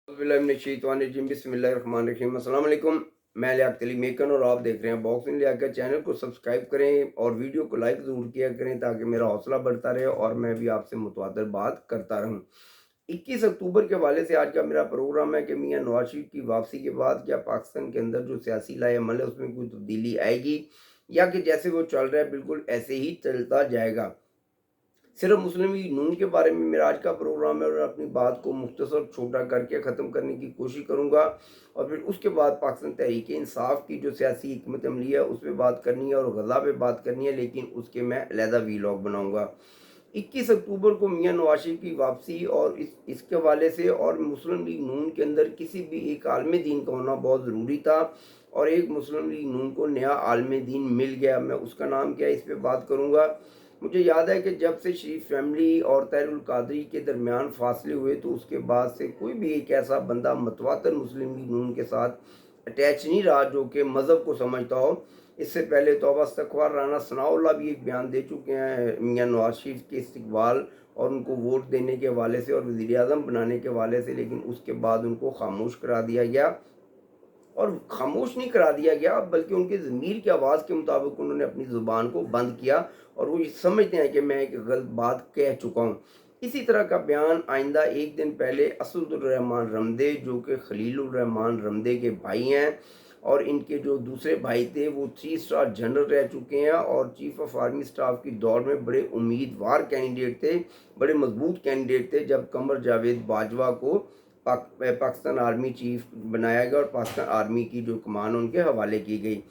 बिस्मिल्लाहिर्रहमानिर्रहीम। अस्सलाम वालेकुम। मैं लियाकत अली मेकन और आप देख रहे हैं बॉक्सिंग लियाकत। चैनल को सब्सक्राइब करें और वीडियो को लाइक ज़रूर किया करें ताकि मेरा हौसला बढ़ता रहे और मैं भी आपसे मुतवातर बात करता रहूं। 21 अक्टूबर के हवाले से आज का मेरा प्रोग्राम है कि मियां नवाज शरीफ की वापसी के बाद क्या पाकिस्तान के अंदर जो सियासी लाए अमल है उसमें कोई तब्दीली आएगी या कि जैसे वो चल रहा है बिल्कुल ऐसे ही चलता जाएगा। सिर्फ मुस्लिम लीग नून के बारे में मेरा आज का प्रोग्राम है और अपनी बात को मुख्तसर छोटा करके ख़त्म करने की कोशिश करूँगा और फिर उसके बाद पाकिस्तान तहरीक इंसाफ की जो सियासी हिकमत अमली है उस पर बात करनी है और गज़ा पे बात करनी है, लेकिन उसके मैं अलहदा वीलॉग बनाऊँगा। 21 अक्टूबर को मियां नवाज शरीफ की वापसी और इसके हवाले से और मुस्लिम लीग नून के अंदर किसी भी एक आलम दीन का होना बहुत ज़रूरी था और एक मुस्लिम लीग नून को नया आलम दीन मिल गया। मैं उसका नाम क्या है इस पर बात करूँगा। मुझे याद है कि जब से शरीफ फैमिली और तहरीर कादरी के दरमियान फासले हुए तो उसके बाद से कोई भी एक ऐसा बंदा मतवातर मुस्लिम लीग नून के साथ अटैच नहीं रहा जो कि मज़हब को समझता हो। इससे पहले तौबा इस्तगफार राना सनाउल्लाह भी एक बयान दे चुके हैं मियां नवाज शरीफ के इस्तकबाल और उनको वोट देने के हवाले से और वज़ीर आज़म बनाने के हवाले से, लेकिन उसके बाद उनको खामोश करा दिया गया। और खामोश नहीं करा दिया गया बल्कि उनके ज़मीर की आवाज़ के मुताबिक उन्होंने अपनी ज़ुबान को बंद किया और वो ये समझते हैं कि मैं एक गलत बात कह चुका हूँ। इसी तरह का बयान आइंदा एक दिन पहले असदुर्रहमान रमदे जो कि खलीलुर्रहमान रमदे के भाई हैं और इनके जो दूसरे भाई थे वो 3 स्टार जनरल रह चुके हैं और चीफ ऑफ आर्मी स्टाफ की दौड़ में बड़े उम्मीदवार कैंडिडेट थे, बड़े मजबूत कैंडिडेट थे जब कमर जावेद बाजवा को पाकिस्तान आर्मी चीफ बनाया गया और पाकिस्तान आर्मी की जो कमान उनके हवाले की गई।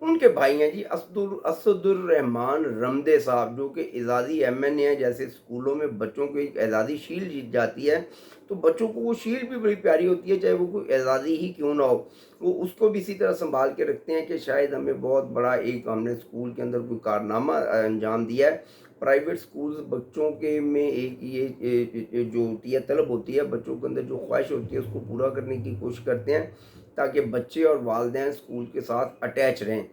उनके भाई हैं जी असदुर्रहमान रमदे साहब जो कि एजाज़ी एमएनए हैं। जैसे स्कूलों में बच्चों को एक एजाज़ी शील्ड दी जाती है तो बच्चों को वो शील्ड भी बड़ी प्यारी होती है, चाहे वो कोई एजाज़ी ही क्यों ना हो, वो उसको भी इसी तरह संभाल के रखते हैं कि शायद हमें बहुत बड़ा एक हमने स्कूल के अंदर कोई कारनामा अंजाम दिया है। प्राइवेट स्कूल्स बच्चों के में एक ये जो होती है तलब होती है, बच्चों के अंदर जो ख्वाहिश होती है उसको पूरा करने की कोशिश करते हैं ताकि बच्चे और वालिदैन स्कूल के साथ अटैच रहें।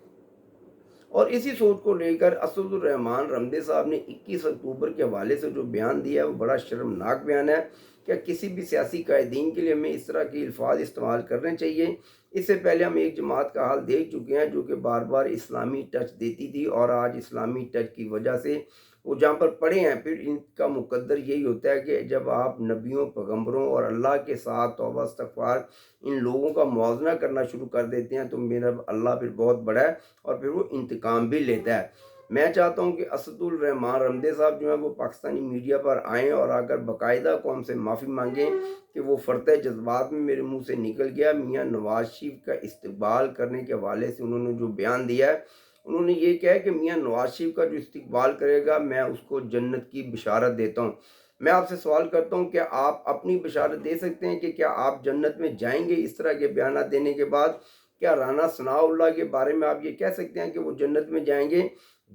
और इसी सोच को लेकर असदुर्रहमान रमदे साहब ने 21 अक्टूबर के हवाले से जो बयान दिया है वो बड़ा शर्मनाक बयान है। क्या किसी भी सियासी कायदीन के लिए हमें इस तरह के अल्फाज इस्तेमाल करने चाहिए? इससे पहले हम एक जमात का हाल देख चुके हैं जो कि बार बार इस्लामी टच देती थी और आज इस्लामी टच की वजह से वो जहाँ पर पड़े हैं फिर इनका मुकद्दर यही होता है कि जब आप नबियों पैगम्बरों और अल्लाह के साथ तौबा इस्तगफार इन लोगों का मुआवजा करना शुरू कर देते हैं तो मेरा अल्लाह फिर बहुत बड़ा है और फिर वो इंतकाम भी लेता है। मैं चाहता हूँ कि असदुल रहमान रमदे साहब जो हैं वो पाकिस्तानी मीडिया पर आएँ और आकर बाकायदा कौम से माफ़ी मांगें कि वो फ़र्ते जज्बात में मेरे मुंह से निकल गया। मियां नवाज शरीफ का इस्तकबाल करने के हवाले से उन्होंने जो बयान दिया है, उन्होंने ये कहा है कि मियां नवाज शरीफ का जो इस्तकबाल करेगा मैं उसको जन्नत की बिशारत देता हूँ। मैं आपसे सवाल करता हूँ, क्या आप अपनी बिशारत दे सकते हैं कि क्या आप जन्नत में जाएंगे इस तरह के बयान देने के बाद? क्या राना सनाउल्लाह के बारे में आप ये कह सकते हैं कि वो जन्नत में जाएंगे?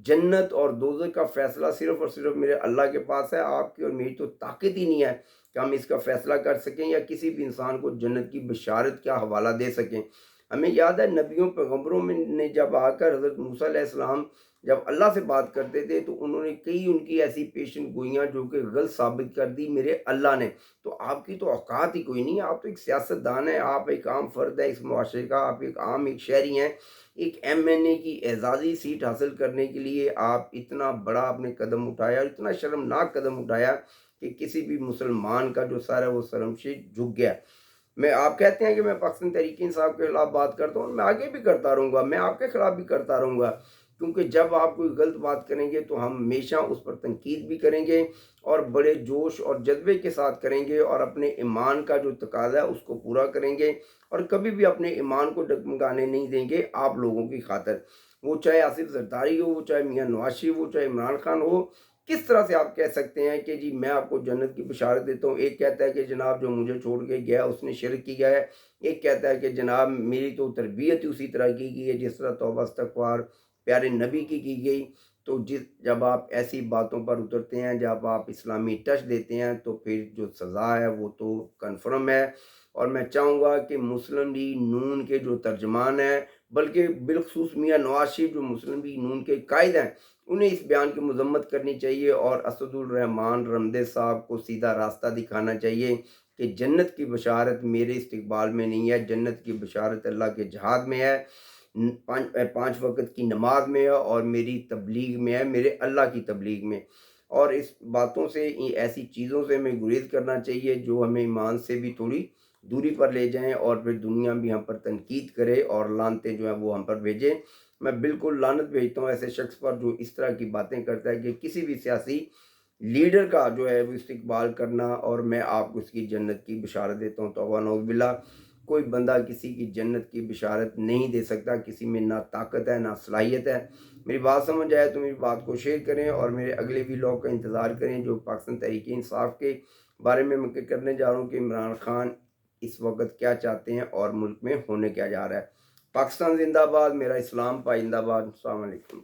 जन्नत और दोज़ख का फ़ैसला सिर्फ़ और सिर्फ़ मेरे अल्लाह के पास है। आपकी और मेरी तो ताकत ही नहीं है कि हम इसका फ़ैसला कर सकें या किसी भी इंसान को जन्नत की बशारत का हवाला दे सकें। हमें याद है नबियों पैगम्बरों में ने जब आकर हज़रत मूसा अलैहिस्सलाम जब अल्लाह से बात करते थे तो उन्होंने कई उनकी ऐसी पेशन गोइयाँ जो कि गलत साबित कर दी मेरे अल्लाह ने। तो आपकी तो औकात ही कोई नहीं है, आप तो एक सियासतदान हैं, आप एक आम फ़र्द है इस मुआशरे का, आप एक आम एक शहरी हैं। एक एमएनए की एजाज़ी सीट हासिल करने के लिए आप इतना बड़ा आपने कदम उठाया और इतना शर्मनाक कदम उठाया कि किसी भी मुसलमान का जो सर है वो शर्मशीर झुक गया। मैं आप कहते हैं कि मैं पाकिस्तान तहरीक इंसाफ के खिलाफ बात करता हूँ, मैं आगे भी करता रहूँगा, मैं आपके खिलाफ भी करता रहूँगा, क्योंकि जब आप कोई गलत बात करेंगे तो हम हमेशा उस पर तनकीद भी करेंगे और बड़े जोश और जज्बे के साथ करेंगे और अपने ईमान का जो तकाज़ा है उसको पूरा करेंगे और कभी भी अपने ईमान को डगमगाने नहीं देंगे आप लोगों की खातिर। वो चाहे आसिफ जरदारी हो, वो चाहे मियां नवाज शरीफ हो, चाहे इमरान खान हो। किस तरह से आप कह सकते हैं कि जी मैं आपको जन्नत की बशारत देता हूँ? एक कहता है कि जनाब जो मुझे छोड़ के गया उसने शिरक किया है, एक कहता है कि जनाब मेरी तो तरबियत ही उसी तरह की गई है जिस तरह तौबा इस्तगफार प्यारे नबी की गई। तो जब आप ऐसी बातों पर उतरते हैं, जब आप इस्लामी टच देते हैं तो फिर जो सज़ा है वो तो कन्फर्म है। और मैं चाहूँगा कि मुस्लिम लीग नून के जो तर्जमान हैं, बल्कि बिलखसूस मियां नवाज शरीफ जो मुस्लिम लीग नून के कायद हैं, उन्हें इस बयान की मजम्मत करनी चाहिए और असदुल रहमान रमदे साहब को सीधा रास्ता दिखाना चाहिए کہ جنت کی بشارت میرے استقبال میں نہیں ہے، جنت کی بشارت اللہ کے جہاد میں ہے، پانچ وقت کی نماز میں ہے اور میری تبلیغ میں ہے، میرے اللہ کی تبلیغ میں۔ اور اس باتوں سے، ایسی چیزوں سے ہمیں گریز کرنا چاہیے جو ہمیں ایمان سے بھی تھوڑی دوری پر لے جائیں، اور پھر دنیا بھی ہم پر تنقید کرے اور لعنتیں جو ہیں وہ ہم پر بھیجیں۔ میں بالکل لعنت بھیجتا ہوں ایسے شخص پر جو اس طرح کی باتیں کرتا ہے کہ کسی بھی سیاسی لیڈر کا جو ہے وہ استقبال کرنا، اور میں آپ کو اس کی جنت کی بشارت دیتا ہوں۔ توبہ نعوذ باللہ، کوئی بندہ کسی کی جنت کی بشارت نہیں دے سکتا، کسی میں نہ طاقت ہے نہ صلاحیت ہے۔ میری بات سمجھ آئے تو میری بات کو شیئر کریں، اور میرے اگلے ویلاگ کا انتظار کریں جو پاکستان تحریک انصاف کے بارے میں کرنے جا رہا ہوں کہ عمران خان اس وقت کیا چاہتے ہیں اور ملک میں ہونے کیا جا رہا ہے۔ پاکستان زندہ باد، میرا اسلام پائندہ باد۔ السلام علیکم۔